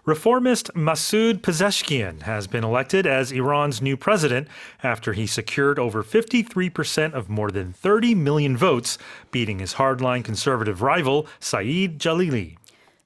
Reformist Masoud Pezeshkian has been elected as Iran's new president after he secured over 53% of more than 30 million votes, beating his hardline conservative rival Saeed Jalili.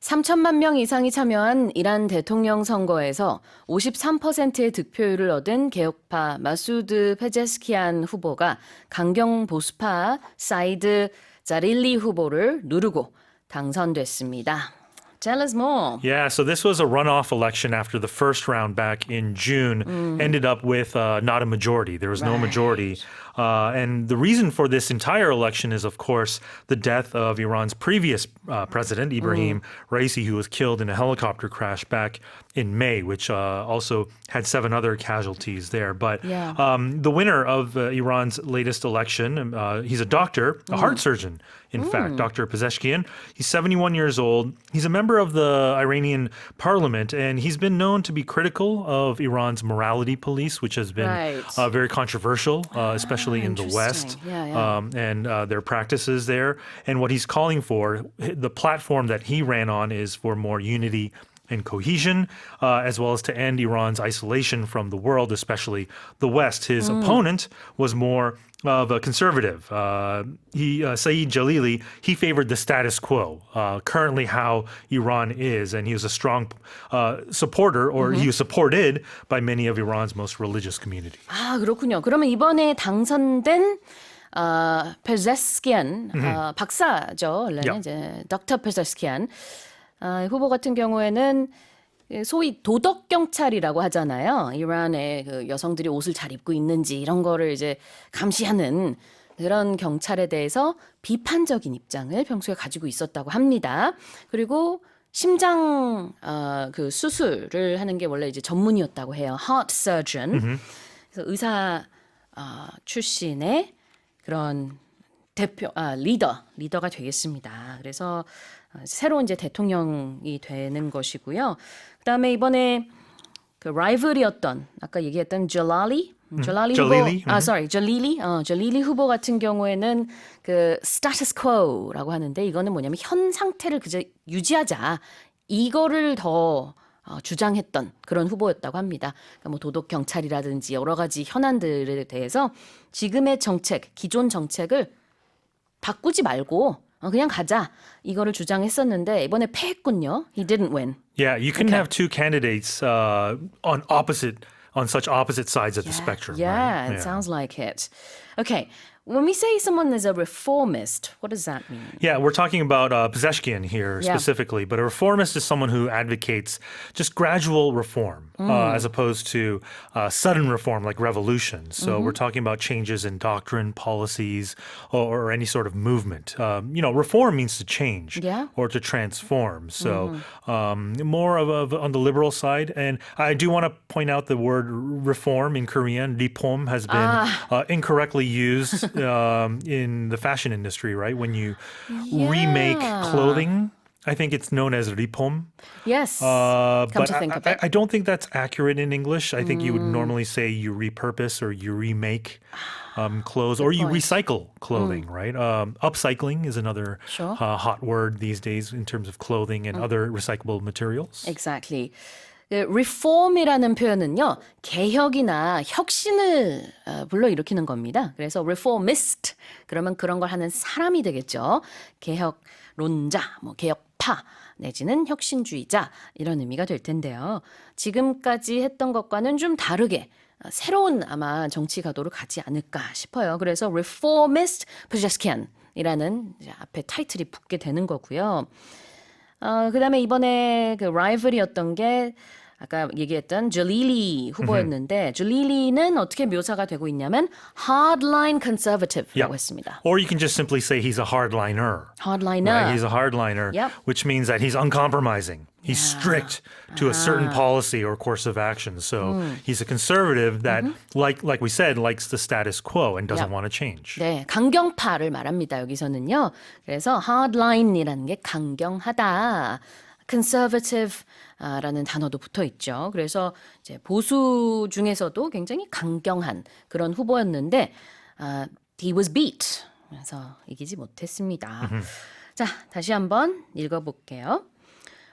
3천만 명 이상이 참여한 이란 대통령 선거에서 53%의 득표율을 얻은 개혁파 마수드 페제스키안 후보가 강경 보수파 사이드 자릴리 후보를 누르고 당선됐습니다. Tell us more. Yeah, so this was a runoff election after the first round back in June ended up with not a majority. There was no majority. And the reason for this entire election is, of course, the death of Iran's previous president, Ibrahim Raisi, who was killed in a helicopter crash back in May, which also had 7 other casualties there. But the winner of Iran's latest election, he's a doctor, a heart surgeon, in fact, Dr. Pezeshkian. He's 71 years old. He's a member of the Iranian parliament, and he's been known to be critical of Iran's morality police, which has been very controversial, especially in the West, and their practices there. And what he's calling for, the platform that he ran on, is for more unity and cohesion, as well as to end Iran's isolation from the world, especially the West. His opponent was more of a conservative. Saeed Jalili, he favored the status quo, currently how Iran is, and he was a strong supporter, or he was supported by many of Iran's most religious communities. 아, 그렇군요. 그러면 이번에 당선된 페제스키안 박사죠. 원래는 이제 닥터 페제스키안 후보 같은 경우에는 소위 도덕 경찰이라고 하잖아요. 이란의 그 여성들이 옷을 잘 입고 있는지 이런 거를 이제 감시하는 그런 경찰에 대해서 비판적인 입장을 평소에 가지고 있었다고 합니다. 그리고 심장 그 수술을 하는 게 원래 이제 전문이었다고 해요. Heart surgeon. 그래서 의사 출신의 그런 리더가 되겠습니다. 그래서 새로운 이제 대통령이 되는 것이고요. 그다음에 이번에 그 라이벌이었던 아까 얘기했던 젤랄리 젤릴리 후보 같은 경우에는 그 스타투스 쿼라고 하는데 이거는 뭐냐면 현 상태를 그저 유지하자 이거를 더 주장했던 그런 후보였다고 합니다. 그러니까 뭐 도덕 경찰이라든지 여러 가지 현안들에 대해서 지금의 정책, 기존 정책을 바꾸지 말고 그냥 가자 이거를 주장했었는데 이번에 패했군요. He didn't win. Yeah, you can have two candidates on such opposite sides of the spectrum. Yeah, right? it sounds like it. Okay, when we say someone is a reformist, what does that mean? Yeah, we're talking about Pezeshkian here specifically, but a reformist is someone who advocates just gradual reform as opposed to sudden reform like revolution. So we're talking about changes in doctrine, policies, or any sort of movement. Reform means to change or to transform. So more of on the liberal side. And I do want to point out the word reform in Korean, 리폼, has been incorrectly used in the fashion industry, right? When you remake clothing, I think it's known as 리폼. Yes. But Come to think of it. I don't think that's accurate in English. I think you would normally say you repurpose or you remake clothes, or you recycle clothing, right? Upcycling is another hot word these days in terms of clothing and other recyclable materials. Exactly. reform이라는 표현은요, 개혁이나 혁신을 불러일으키는 겁니다. 그래서 reformist, 그러면 그런 걸 하는 사람이 되겠죠. 개혁론자, 개혁파, 내지는 혁신주의자, 이런 의미가 될 텐데요. 지금까지 했던 것과는 좀 다르게 새로운 아마 정치 가도를 가지 않을까 싶어요. 그래서 reformist Pezeshkian이라는 앞에 타이틀이 붙게 되는 거고요. 그 다음에 이번에 그 라이벌이었던 게 아까 얘기했던 젤릴리 후보였는데 젤릴리는 어떻게 묘사가 되고 있냐면 hardline conservative라고 했습니다. Or you can just simply say he's a hardliner. Hardliner. Right? He's a hardliner, which means that he's uncompromising. He's strict to a certain policy or course of action. So he's a conservative that, like we said, likes the status quo and doesn't want to change. 네, 강경파를 말합니다. 여기서는요. 그래서 hardline이라는 게 강경하다. conservative라는 단어도 붙어 있죠. 그래서 이제 보수 중에서도 굉장히 강경한 그런 후보였는데 he was beat. 그래서 이기지 못했습니다. 자, 다시 한번 읽어볼게요.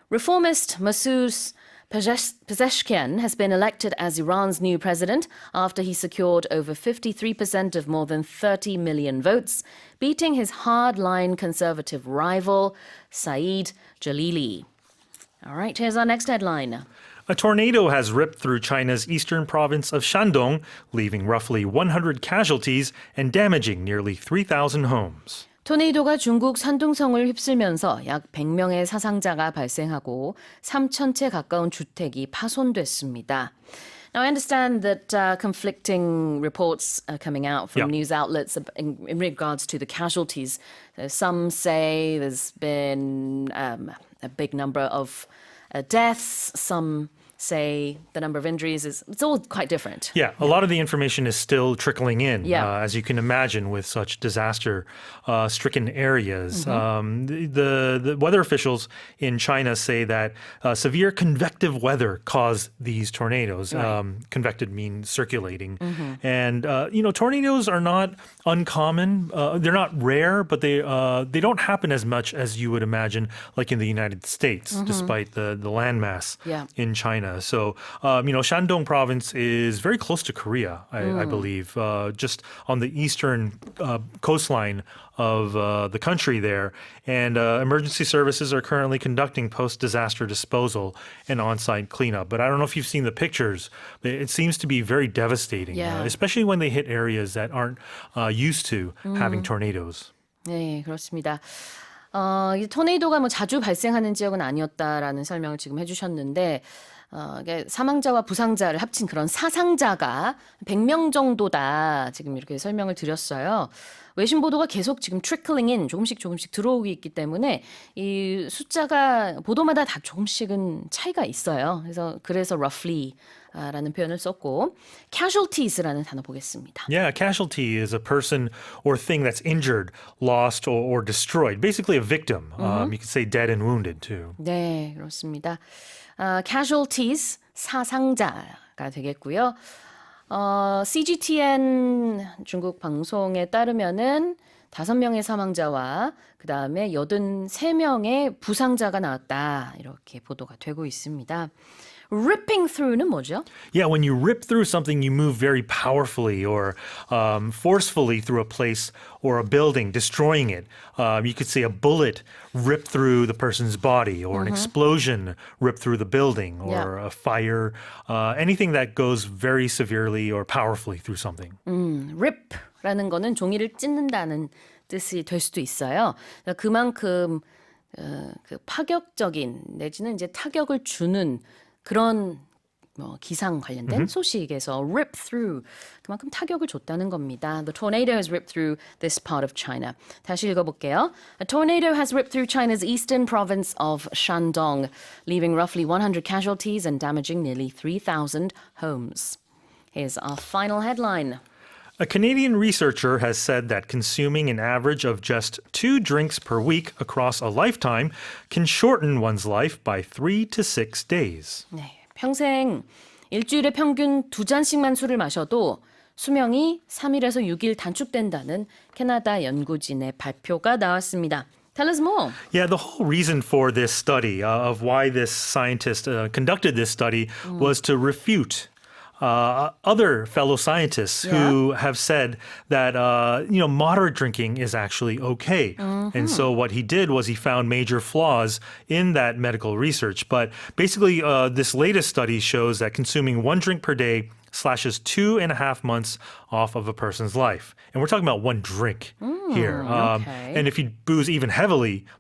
Reformist Masoud Pezeshkian has been elected as Iran's new president after he secured over 53% of more than 30 million votes, beating his hardline conservative rival, Saeed Jalili. All right, here's our next headline. A tornado has ripped through China's eastern province of Shandong, leaving roughly 100 casualties and damaging nearly 3,000 homes. 토네이도가 중국 산둥성을 휩쓸면서 약 100명의 사상자가 발생하고 3,000채 가까운 주택이 파손됐습니다. Now, I understand that conflicting reports are coming out from Yeah. news outlets in regards to the casualties. Some say there's been a big number of deaths. Some say the number of injuries it's all quite different. Yeah, a lot of the information is still trickling in, Yeah. as you can imagine, with such disaster-stricken areas. The weather officials in China say that severe convective weather caused these tornadoes. Right. Convected means circulating. And, tornadoes are not uncommon. They're not rare, but they don't happen as much as you would imagine, like in the United States, despite the landmass Yeah. in China. So, Shandong province is very close to Korea, I believe, just on the eastern coastline of the country there. And emergency services are currently conducting post-disaster disposal and on-site cleanup. But I don't know if you've seen the pictures. It seems to be very devastating, Yeah. especially when they hit areas that aren't used to having tornadoes. 네, 그렇습니다. 이 토네이도가 뭐 자주 발생하는 지역은 아니었다라는 설명을 지금 해주셨는데 이게 사망자와 부상자를 합친 그런 사상자가 100명 정도다 지금 이렇게 설명을 드렸어요. 외신 보도가 계속 지금 trickling in 조금씩 들어오고 있기 때문에 이 숫자가 보도마다 다 조금씩은 차이가 있어요. 그래서 roughly 라는 표현을 썼고 casualties라는 단어 보겠습니다. Yeah, a casualty is a person or thing that's injured, lost, or destroyed. Basically a victim. You could say dead and wounded too. 네, 그렇습니다. casualties, 사상자가 되겠고요. CGTN 중국 방송에 따르면은 5명의 사망자와 그 다음에 83명의 부상자가 나왔다. 이렇게 보도가 되고 있습니다. Ripping through는 뭐죠? Yeah, when you rip through something, you move very powerfully or forcefully through a place or a building, destroying it. You could say a bullet ripped through the person's body, or an explosion ripped through the building, or Yeah. a fire, anything that goes very severely or powerfully through something. rip라는 거는 종이를 찢는다는 뜻이 될 수도 있어요. 그러니까 그만큼 그 파격적인 내지는 이제 타격을 주는 그런 기상 관련된 소식에서 rip through 그만큼 타격을 줬다는 겁니다. The tornado has ripped through this part of China. 다시 읽어볼게요. A tornado has ripped through China's eastern province of Shandong, leaving roughly 100 casualties and damaging nearly 3,000 homes. Here's our final headline. A Canadian researcher has said that consuming an average of just 2 drinks per week across a lifetime can shorten one's life by 3 to 6 days. 네, 평생 일주일에 평균 2잔씩만 술을 마셔도 수명이 3일에서 6일 단축된다는 캐나다 연구진의 발표가 나왔습니다. Tell us more. Yeah, the whole reason for this study, of why this scientist conducted this study, was to refute other fellow scientists who have said that moderate drinking is actually okay. And so what he did was he found major flaws in that medical research. But basically, this latest study shows that consuming 1 drink per day slashes 2.5 months off of a person's life. And we're talking about 1 drink here. okay. And if you booze even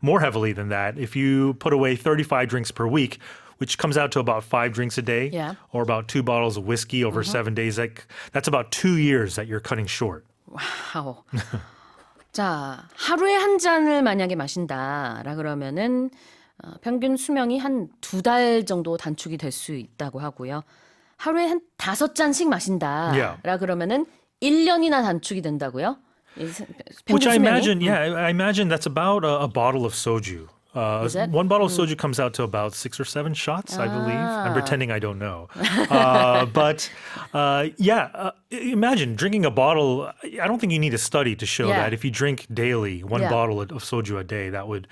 more heavily than that, if you put away 35 drinks per week, which comes out to about 5 drinks a day, Yeah. or about 2 bottles of whiskey over 7 days, that's about 2 years that you're cutting short. 와우. 자, 하루에 한 잔을 만약에 마신다라 그러면은 평균 수명이 한 2달 정도 단축이 될 수 있다고 하고요. 하루에 한 5잔씩 마신다라 Yeah. 그러면은 1년이나 단축이 된다고요? Which 평균 I 수명이? imagine, I imagine that's about a bottle of soju. Is it? 1 bottle of soju comes out to about 6 or 7 shots, I believe. I'm pretending I don't know. Imagine drinking a bottle. I don't think you need a study to show Yeah. that if you drink daily one Yeah. bottle of soju a day, that would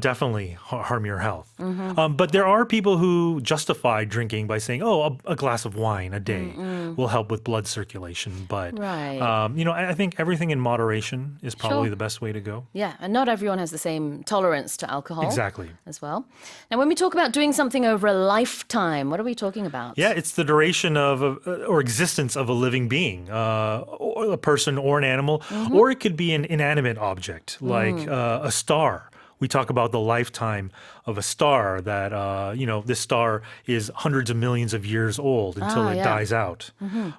definitely harm your health. Mm-hmm. But there are people who justify drinking by saying, "Oh, a glass of wine a day will help with blood circulation." But Right. I think everything in moderation is probably Sure. the best way to go. Yeah, and not everyone has the same tolerance to alcohol. Exactly. As well. Now, when we talk about doing something over a lifetime, what are we talking about? Yeah, it's the duration of or existence of a living being, or a person or an animal, or it could be an inanimate object like a star. We talk about the lifetime of a star that, this star is hundreds of millions of years old until it yeah. dies out.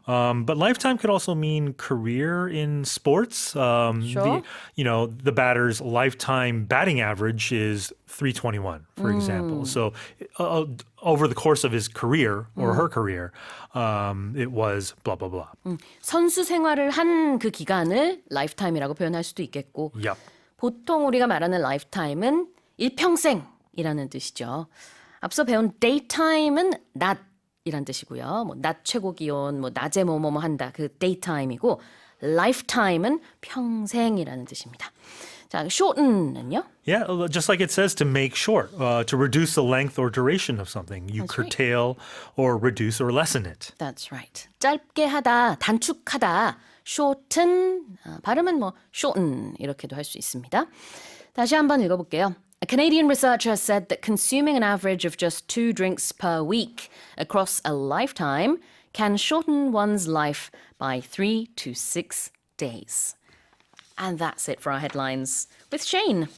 But lifetime could also mean career in sports. Sure. The batter's lifetime batting average is 321, for example. So over the course of his career or her career, it was blah, blah, blah. 선수 생활을 한 그 기간을 lifetime이라고 표현할 수도 있겠고 Yep. 보통 우리가 말하는 lifetime은 일평생이라는 뜻이죠. 앞서 배운 daytime은 낮이란 뜻이고요. 뭐 낮 최고 기온, 뭐 낮에 뭐뭐 한다. 그 daytime이고 lifetime은 평생이라는 뜻입니다. 자, shorten은요? Yeah, just like it says to make short, to reduce the length or duration of something. You That's right. curtail or reduce or lessen it. That's right. 짧게 하다, 단축하다. shorten, 발음은 뭐 shorten 이렇게도 할 수 있습니다. 다시 한번 읽어볼게요. A Canadian researcher said that consuming an average of just 2 drinks per week across a lifetime can shorten one's life by 3 to 6 days. And that's it for our headlines with Shane.